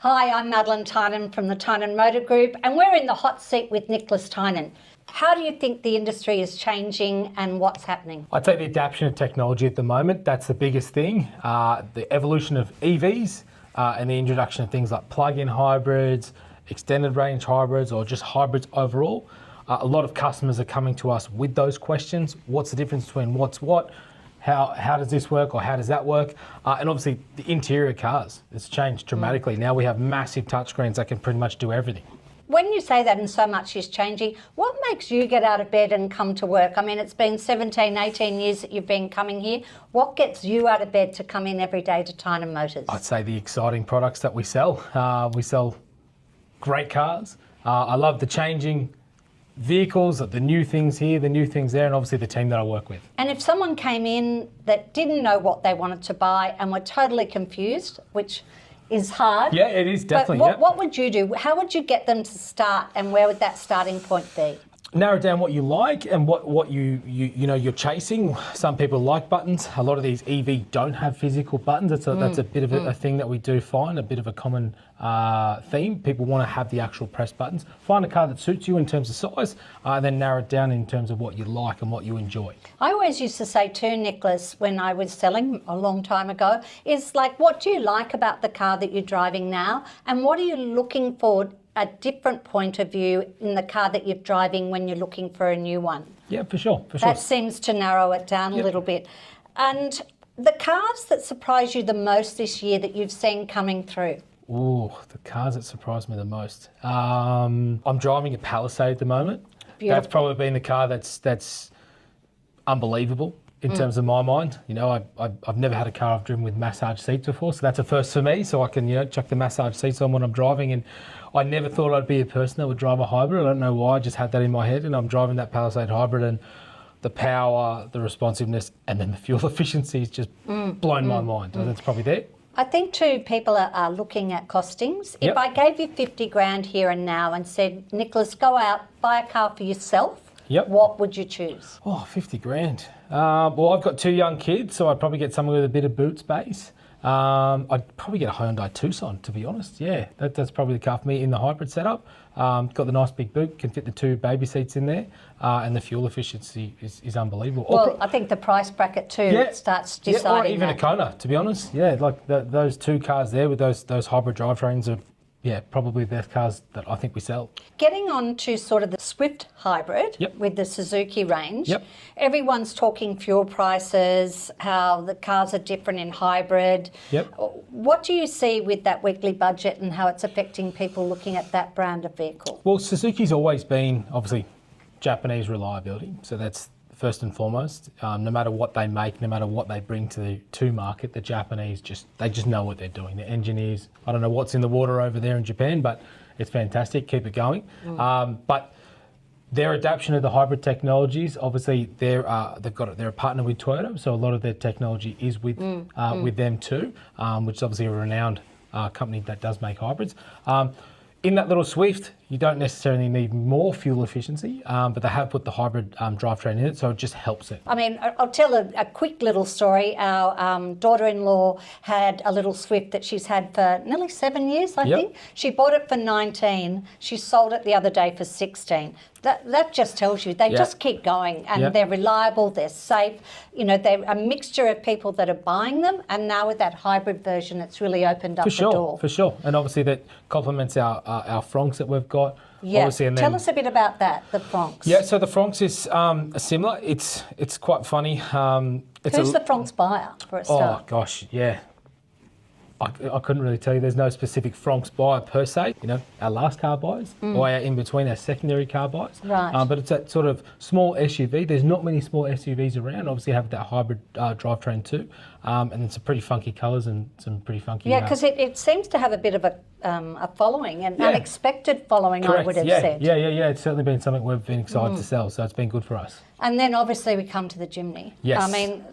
Hi, I'm Madeline Tynan from the Tynan Motor Group, and we're in the hot seat with Nicholas Tynan. How do you think the industry is changing and what's happening? I'd say the adaptation of technology at the moment, that's the biggest thing. The evolution of EVs and the introduction of things like plug-in hybrids, extended range hybrids, or just hybrids overall. A lot of customers are coming to us with those questions. What's the difference between what's what? How does this work or how does that work? And obviously the interior cars, it's changed dramatically. Now we have massive touchscreens that can pretty much do everything. When you say that and so much is changing, what makes you get out of bed and come to work? I mean, it's been 17, 18 years that you've been coming here. What gets you out of bed to come in every day to Tynan Motors? I'd say the exciting products that we sell. We sell great cars. I love the changing vehicles, the new things here, the new things there, and obviously the team that I work with. And if someone came in that didn't know what they wanted to buy and were totally confused, which is hard. Yeah, it is definitely. But what would you do? How would you get them to start, and where would that starting point be? Narrow down what you like and what you're chasing. Some people like buttons. A lot of these EV don't have physical buttons. That's a bit of a thing that we do find, a bit of a common theme. People want to have the actual press buttons. Find a car that suits you in terms of size, and then narrow it down in terms of what you like and what you enjoy. I always used to say too, Nicholas, when I was selling a long time ago, is like, what do you like about the car that you're driving now, and what are you looking for? A different point of view in the car that you're driving when you're looking for a new one. Yeah, for sure. That seems to narrow it down a little bit. And the cars that surprise you the most this year that you've seen coming through? Ooh, the cars that surprise me the most. I'm driving a Palisade at the moment. Beautiful. That's probably been the car that's unbelievable in terms of my mind. You know, I've never had a car I've driven with massage seats before, so that's a first for me. So I can, chuck the massage seats on when I'm driving, and I never thought I'd be a person that would drive a hybrid. I don't know why, I just had that in my head, and I'm driving that Palisade hybrid, and the power, the responsiveness, and then the fuel efficiency is just blown my mind. So that's probably there. I think too, people are looking at costings. If I gave you 50 grand here and now and said, Nicholas, go out, buy a car for yourself, what would you choose? Oh, 50 grand. Well, I've got two young kids, so I'd probably get someone with a bit of boot space. I'd probably get a Hyundai Tucson, to be honest. Yeah, that's probably the car for me in the hybrid setup. Got the nice big boot, can fit the two baby seats in there, and the fuel efficiency is unbelievable. Well, I think the price bracket too starts deciding or even that. a Kona, to be honest. Yeah, like those two cars there with those hybrid drivetrains are, probably the best cars that I think we sell. Getting on to sort of the Swift hybrid with the Suzuki range, everyone's talking fuel prices, how the cars are different in hybrid. What do you see with that weekly budget and how it's affecting people looking at that brand of vehicle? Well, Suzuki's always been, obviously, Japanese reliability, so that's first and foremost. No matter what they make, no matter what they bring to market, the Japanese just know what they're doing. The engineers, I don't know what's in the water over there in Japan, but it's fantastic. Keep it going. But their adaptation of the hybrid technologies, obviously, they're a partner with Toyota, so a lot of their technology is with them too, which is obviously a renowned company that does make hybrids. In that little Swift, you don't necessarily need more fuel efficiency, but they have put the hybrid drivetrain in it, so it just helps it. I mean, I'll tell a quick little story. Our daughter-in-law had a little Swift that she's had for nearly 7 years, I think. She bought it for 19. She sold it the other day for 16. That just tells you they just keep going, and they're reliable, they're safe. You know, they're a mixture of people that are buying them, and now with that hybrid version, it's really opened up the door. For sure, and obviously that complements our Fronx that we've got. Yeah, tell us a bit about that, the Fronx. Yeah, so the Fronx is similar. It's quite funny. Who's the Fronx buyer, for a start? Oh gosh, yeah. I couldn't really tell you. There's no specific Fronx buyer per se. You know, our last car buyers or our in between, our secondary car buyers. Right. But it's that sort of small SUV. There's not many small SUVs around. Obviously, have that hybrid drivetrain too, and it's some pretty funky colours and some pretty funky. Yeah, because it seems to have a bit of a following, an unexpected following. Correct. I would have said. Yeah. It's certainly been something we've been excited to sell, so it's been good for us. And then obviously we come to the Jimny. Yes. I mean,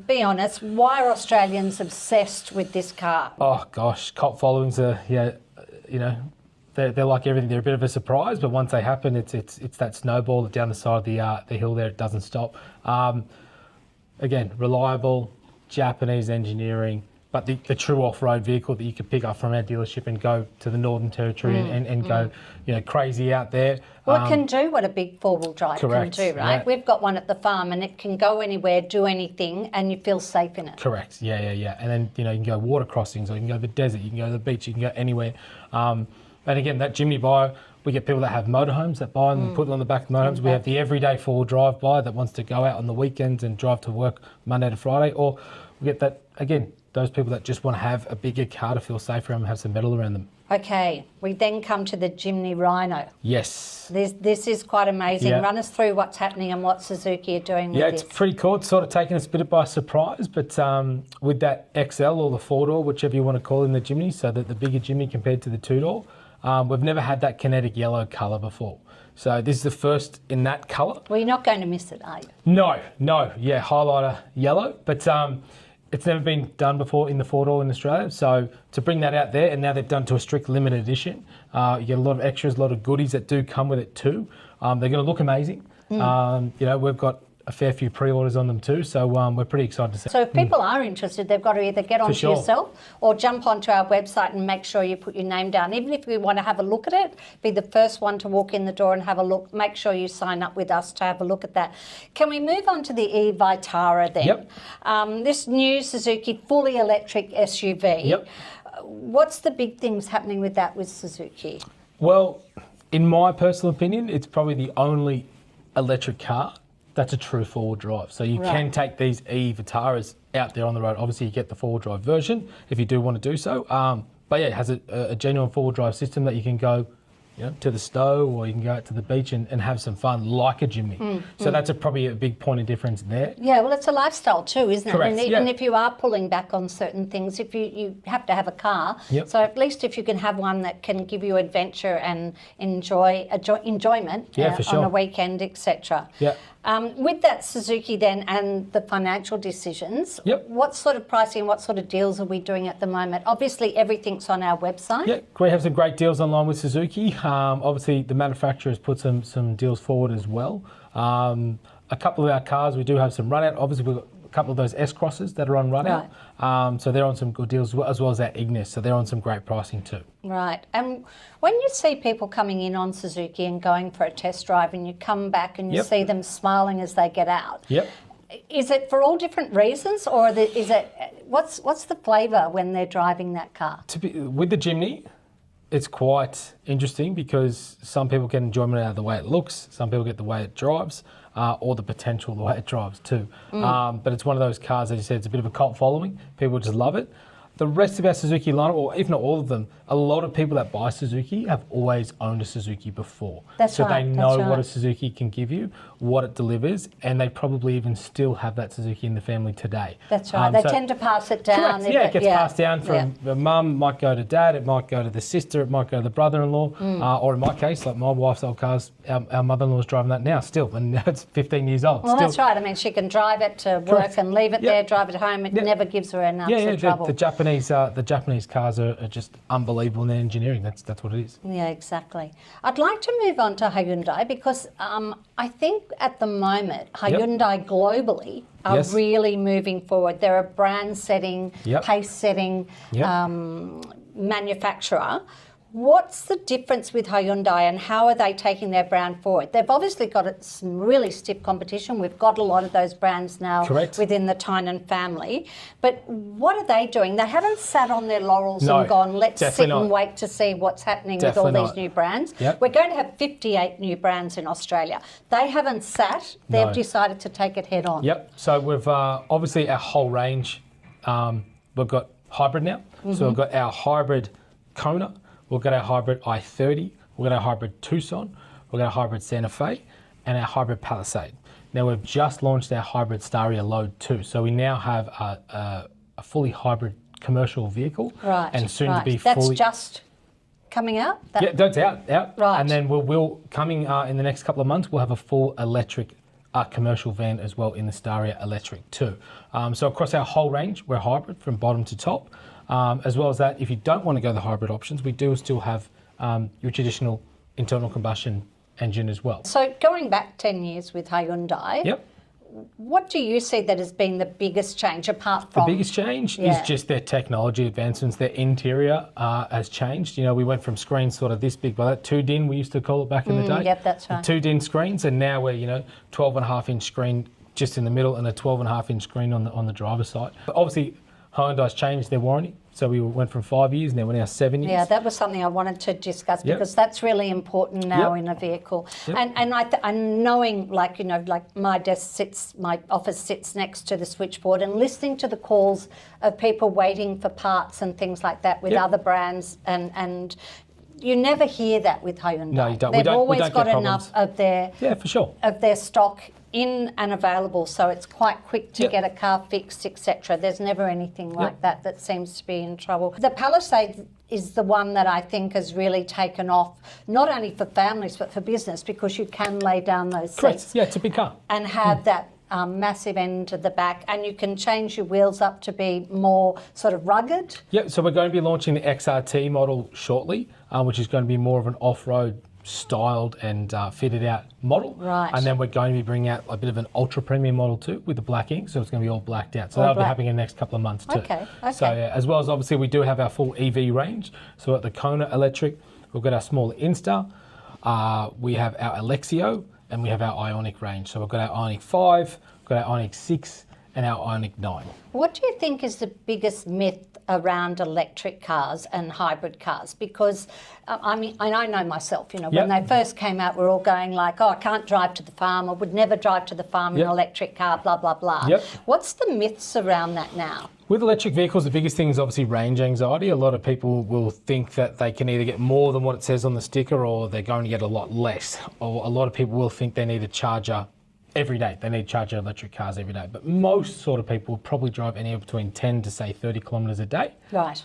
be honest, why are Australians obsessed with this car? Oh gosh, cult followings are, they're like everything. They're a bit of a surprise, but once they happen, it's that snowball down the side of the hill there. It doesn't stop. Again, reliable, Japanese engineering, but the true off-road vehicle that you could pick up from our dealership and go to the Northern Territory and go, crazy out there. Well, it can do what a big four-wheel drive Correct, can do, right? yeah. We've got one at the farm and it can go anywhere, do anything, and you feel safe in it. Correct, yeah. And then, you can go water crossings, or you can go to the desert, you can go to the beach, you can go anywhere. And again, that Jimny buyer, we get people that have motorhomes that buy them and put them on the back of motorhomes. We have the everyday four-wheel drive buyer that wants to go out on the weekends and drive to work Monday to Friday, or we get that, again, those people that just want to have a bigger car to feel safer and have some metal around them. Okay, we then come to the Jimny Rhino. Yes. This is quite amazing. Yeah. Run us through what's happening and what Suzuki are doing with this. Yeah, it's pretty cool. It's sort of taken us a bit by surprise, but with that XL or the four-door, whichever you want to call it in the Jimny, so that the bigger Jimny compared to the two-door, we've never had that kinetic yellow colour before. So this is the first in that colour. Well, you're not going to miss it, are you? No. Yeah, highlighter yellow, but it's never been done before in the four-door in Australia. So to bring that out there, and now they've done to a strict limited edition, you get a lot of extras, a lot of goodies that do come with it too. They're going to look amazing. We've got a fair few pre-orders on them too, so we're pretty excited to see. So if people are interested, they've got to either get onto yourself or jump onto our website and make sure you put your name down. Even if you want to have a look at it, be the first one to walk in the door and have a look, make sure you sign up with us to have a look at that. Can we move on to the e-Vitara then? Yep. This new Suzuki fully electric SUV. Yep. What's the big things happening with that with Suzuki? Well, in my personal opinion, it's probably the only electric car that's a true four-wheel drive. So you can take these e-Vitaras out there on the road. Obviously, you get the four-wheel drive version if you do want to do so. But yeah, it has a genuine four-wheel drive system that you can go to the stow, or you can go out to the beach and have some fun like a Jimny. So that's probably a big point of difference there. Yeah, well, it's a lifestyle too, isn't it? Correct, And even if you are pulling back on certain things, if you have to have a car, so at least if you can have one that can give you adventure and enjoyment for sure. on a weekend, etc. Yeah. With that Suzuki then and the financial decisions, what sort of pricing, what sort of deals are we doing at the moment? Obviously, everything's on our website. Yeah, we have some great deals online with Suzuki. Obviously, the manufacturer has put some deals forward as well. A couple of our cars, we do have some run out. Obviously, we've got a couple of those S-Crosses that are on run out. So they're on some good deals, as well as our Ignis. So they're on some great pricing too. Right. And when you see people coming in on Suzuki and going for a test drive, and you come back and you see them smiling as they get out, is it for all different reasons, or is it what's the flavour when they're driving that car? With the Jimny, it's quite interesting because some people get enjoyment out of the way it looks, some people get the way it drives, or the potential the way it drives too. But it's one of those cars, as you said, it's a bit of a cult following. People just love it. The rest of our Suzuki lineup, or if not all of them, a lot of people that buy Suzuki have always owned a Suzuki before. So they know what a Suzuki can give you, what it delivers, and they probably even still have that Suzuki in the family today. That's right. They tend to pass it down. Correct. It gets passed down from the mum, might go to dad, it might go to the sister, it might go to the brother-in-law, or in my case, like my wife's old cars, our mother-in-law's driving that now still, and it's 15 years old. Well, that's right. I mean, she can drive it to work and leave it there, drive it home. It never gives her enough trouble. The Japanese cars are just unbelievable in their engineering. That's what it is. Yeah, exactly. I'd like to move on to Hyundai because I think at the moment Hyundai globally are really moving forward. They're a brand-setting, pace-setting manufacturer. What's the difference with Hyundai and how are they taking their brand forward? They've obviously got some really stiff competition. We've got a lot of those brands now within the Tynan family. But what are they doing? They haven't sat on their laurels and gone, let's sit and wait to see what's happening with all these new brands. We're going to have 58 new brands in Australia. They haven't sat. They've decided to take it head on. So we've obviously our whole range. We've got hybrid now. So we've got our hybrid Kona. We've got our hybrid i30, we've got our hybrid Tucson, we've got our hybrid Santa Fe, and our hybrid Palisade. Now we've just launched our hybrid Staria Load 2, so we now have a fully hybrid commercial vehicle, and soon to be fully. That's just coming out. That's out. Right. And then we'll coming in the next couple of months. We'll have a full electric commercial van as well in the Staria Electric 2. So across our whole range, we're hybrid from bottom to top. As well as that, if you don't want to go the hybrid options, we do still have your traditional internal combustion engine as well. So going back 10 years with Hyundai, what do you see that has been the biggest change apart from... The biggest change is just their technology advancements. Their interior has changed. You know, we went from screens sort of this big, by that 2-din we used to call it back in the day. Yep, that's right. 2-din screens, and now we're, 12.5-inch screen just in the middle and a 12.5-inch screen on the driver's side. But obviously, Hyundai's changed their warranty. So we went from 5 years, now we're now 7 years. Yeah, that was something I wanted to discuss because that's really important now in a vehicle. And knowing, like my office sits next to the switchboard, and listening to the calls of people waiting for parts and things like that with other brands, and you never hear that with Hyundai. No, you don't. They've always got enough of their of their stock in and available, so it's quite quick to get a car fixed, etc. There's never anything like that seems to be in trouble. The Palisade is the one that I think has really taken off, not only for families but for business, because you can lay down those seats. Yeah, it's a big car. And have that massive end to the back, and you can change your wheels up to be more sort of rugged. Yep, so we're going to be launching the XRT model shortly, which is going to be more of an off-road styled and fitted out model. Right. And then we're going to be bringing out a bit of an ultra premium model too with the black ink, so it's going to be all blacked out. So that'll be happening in the next couple of months too. Okay. So as well as obviously we do have our full EV range. So at the Kona electric, we've got our smaller Insta, we have our Alexio, and we have our Ioniq range. So we've got our Ioniq 5, we've got our Ioniq 6, and our Ioniq 9. What do you think is the biggest myth around electric cars and hybrid cars? Because I know myself, when they first came out, we're all going like, I can't drive to the farm, I would never drive to the farm in an electric car, blah, blah, blah. What's the myths around that now? With electric vehicles, the biggest thing is obviously range anxiety. A lot of people will think that they can either get more than what it says on the sticker, or they're going to get a lot less. Or a lot of people will think they need a charger every day. They need charger electric cars every day. But most sort of people will probably drive anywhere between 10 to say 30 kilometres a day. Right.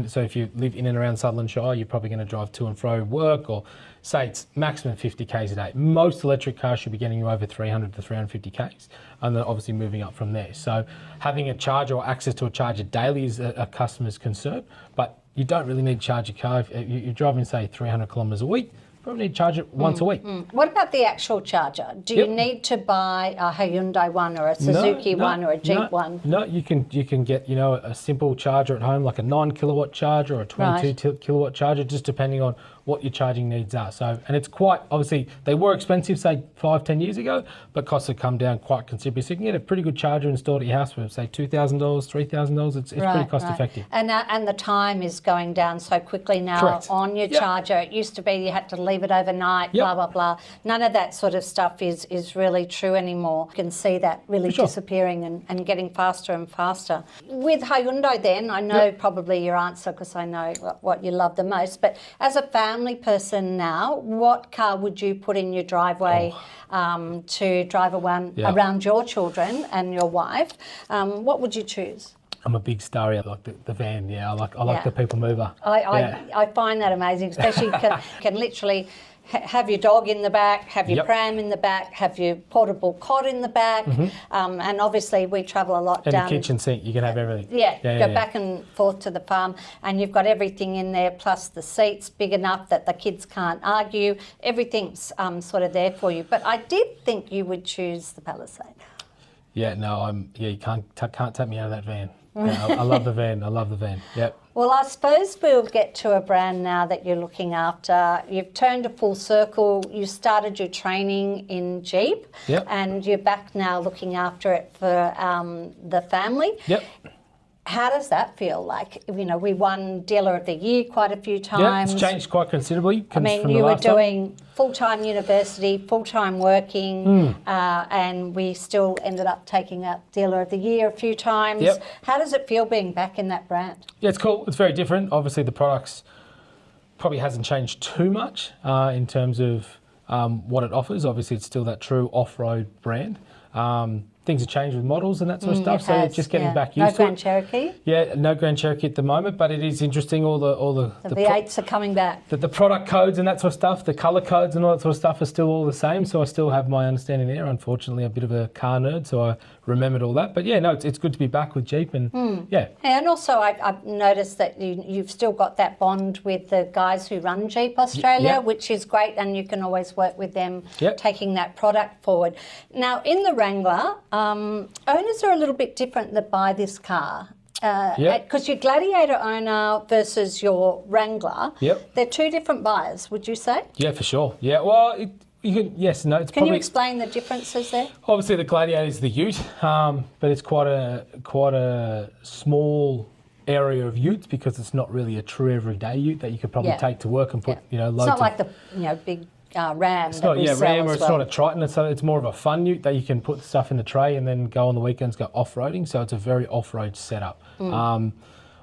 So if you live in and around Sutherland Shire, you're probably going to drive to and fro work, or say it's maximum 50 k's a day. Most electric cars should be getting you over 300 to 350 k's, and then obviously moving up from there. So having a charger or access to a charger daily is a customer's concern, but you don't really need to charge your car. If you're driving, say, 300 kilometres a week, probably need to charge it once a week. What about the actual charger? Do you need to buy a Hyundai one or a Suzuki one or a Jeep one? No, you can get a simple charger at home, like a 9 kilowatt charger or a 22 kilowatt charger, just depending on what your charging needs are. So, and it's quite, obviously, they were expensive, say 5-10 years ago, but costs have come down quite considerably. So you can get a pretty good charger installed at your house for, say, $2,000, $3,000. It's pretty cost effective. And the time is going down so quickly now on your charger. It used to be you had to leave it overnight, blah, blah, blah. None of that sort of stuff is really true anymore. You can see that really disappearing and getting faster and faster. With Hyundai then, I know probably your answer because I know what you love the most, but as a family person now, what car would you put in your driveway to drive around your children and your wife? What would you choose? I'm a big starry. I like the van. I like the people mover. I find that amazing, especially you can literally have your dog in the back, have your pram in the back, have your portable cot in the back, and obviously we travel a lot down. And the kitchen sink, you can have everything. Go back and forth to the farm, and you've got everything in there, plus the seats big enough that the kids can't argue. Everything's sort of there for you. But I did think you would choose the Palisade. You can't take me out of that van. I love the van. I love the van. Yep. Well, I suppose we'll get to a brand now that you're looking after. You've turned a full circle. You started your training in Jeep, and you're back now looking after it for the family. Yep. How does that feel? Like, we won Dealer of the Year quite a few times. Yeah, it's changed quite considerably. You were doing full-time university, full-time working, and we still ended up taking up Dealer of the Year a few times. Yep. How does it feel being back in that brand? Yeah, it's cool. It's very different. Obviously, the products probably hasn't changed too much in terms of what it offers. Obviously, it's still that true off-road brand. things have changed with models and that sort of stuff. It So has, just getting back no used to Grand it. Cherokee. Yeah, no Grand Cherokee at the moment, but it is interesting. All the V8s are coming back. the product codes and that sort of stuff, the colour codes and all that sort of stuff are still all the same. So I still have my understanding there. Unfortunately, I'm a bit of a car nerd, so I remembered all that. But yeah, no, it's good to be back with Jeep and yeah. And also I've noticed that you've still got that bond with the guys who run Jeep Australia, which is great, and you can always work with them taking that product forward. Now, in the Wrangler, owners are a little bit different that buy this car. Because your Gladiator owner versus your Wrangler, they're two different buyers, would you say? Yeah, for sure. Yeah, well, you can, yes, no. It's Can you explain the differences there? Obviously, the Gladiator is the ute, but it's quite a small area of utes because it's not really a true everyday ute that you could probably take to work and put, loads. It's not like the big Ram. It's not Ram, or it's not a Triton. It's more of a fun ute that you can put stuff in the tray and then go on the weekends, go off-roading. So it's a very off-road setup. I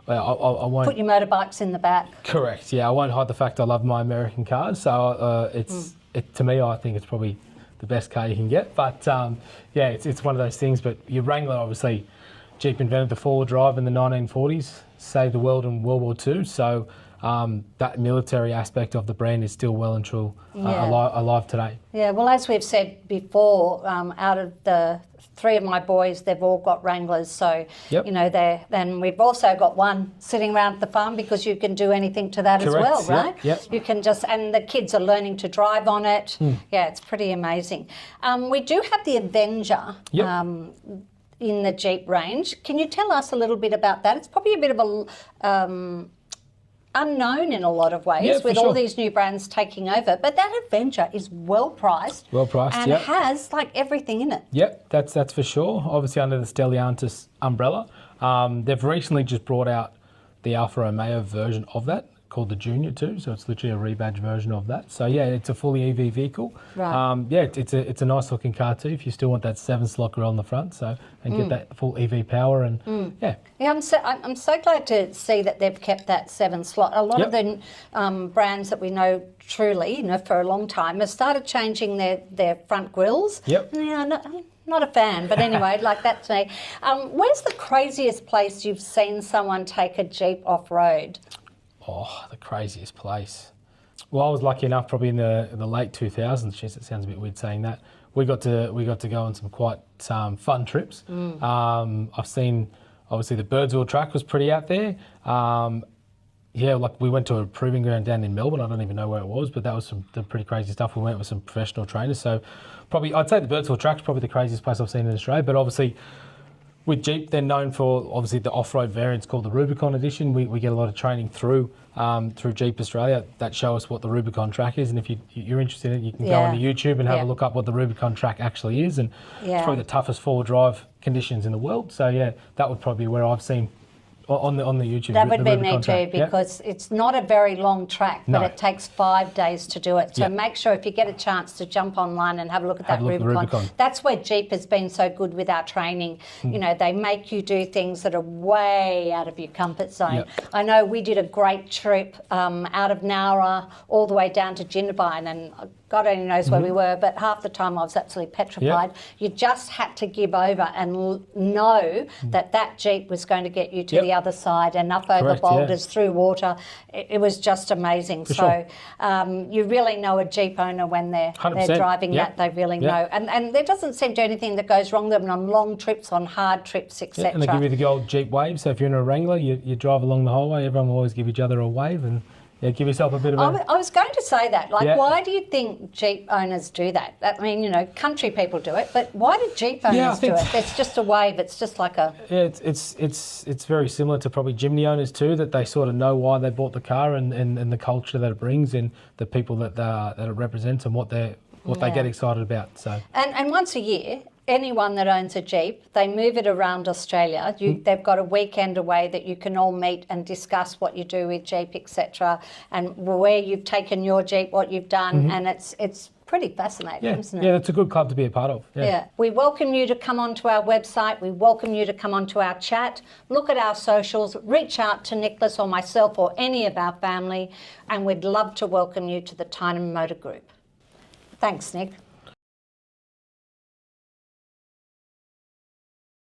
won't put your motorbikes in the back. Correct. Yeah, I won't hide the fact I love my American cars. So to me, I think it's probably the best car you can get. But it's one of those things. But your Wrangler, obviously, Jeep invented the four-wheel drive in the 1940s, saved the world in World War II. So that military aspect of the brand is still well and true alive today. Yeah, well, as we've said before, out of the three of my boys, they've all got Wranglers. So, then we've also got one sitting around at the farm because you can do anything to that as well, right? Yep. You can and the kids are learning to drive on it. Yeah, it's pretty amazing. We do have the Avenger. In the Jeep range. Can you tell us a little bit about that? It's probably a bit of a unknown in a lot of ways with all these new brands taking over, but that Avenger is well priced and has like everything in it. Yep, that's for sure. Obviously under the Stellantis umbrella. They've recently just brought out the Alfa Romeo version of that, called the Junior too, so it's literally a rebadged version of that. So yeah, it's a fully EV vehicle. Right. It's a nice looking car too. If you still want that 7-slot grill on the front, and get that full EV power and Yeah, I'm so glad to see that they've kept that 7-slot. A lot of the brands that we know truly, for a long time, have started changing their front grills. Yep. Yeah, not a fan, but anyway, that's me. Where's the craziest place you've seen someone take a Jeep off road? Oh, the craziest place. Well, I was lucky enough, probably in the late 2000s. Jeez, it sounds a bit weird saying that. We got to go on some quite fun trips. I've seen, obviously, the Birdsville track was pretty out there. We went to a proving ground down in Melbourne. I don't even know where it was, but that was some pretty crazy stuff. We went with some professional trainers. So probably, I'd say the Birdsville track's probably the craziest place I've seen in Australia. But obviously, with Jeep, they're known for obviously the off-road variants called the Rubicon Edition. We get a lot of training through Jeep Australia that show us what the Rubicon track is. And if you're interested in it, you can go onto YouTube and have a look up what the Rubicon track actually is. And it's probably the toughest four-wheel drive conditions in the world. So yeah, that would probably be where I've seen on the YouTube. That would be me too, because it's not a very long track, but it takes 5 days to do it. So make sure if you get a chance to jump online and have a look at that Rubicon. That's where Jeep has been so good with our training. They make you do things that are way out of your comfort zone. I know we did a great trip out of Nowra all the way down to Jindabyne, and God only knows where we were, but half the time I was absolutely petrified. You just had to give over and know that Jeep was going to get you to the other side and up over boulders, through water. It was just amazing. You really know a Jeep owner when they're driving that. They really know. And there doesn't seem to be anything that goes wrong with them on long trips, on hard trips, etc. And they give you the old Jeep wave. So if you're in a Wrangler, you drive along the highway, everyone will always give each other a wave and give yourself a bit of I was going to say that. Why do you think Jeep owners do that? I mean, country people do it, but why do Jeep owners do it? It's just a wave. It's just like a... Yeah, it's very similar to probably Jimny owners too, that they sort of know why they bought the car and the culture that it brings and the people that it represents and what they get excited about. So and once a year, anyone that owns a Jeep, they move it around Australia. They've got a weekend away that you can all meet and discuss what you do with Jeep, etc., and where you've taken your Jeep, what you've done, and it's pretty fascinating, isn't it? Yeah, it's a good club to be a part of. Yeah. We welcome you to come onto our website. We welcome you to come onto our chat. Look at our socials. Reach out to Nicholas or myself or any of our family, and we'd love to welcome you to the Tynan Motor Group. Thanks, Nick.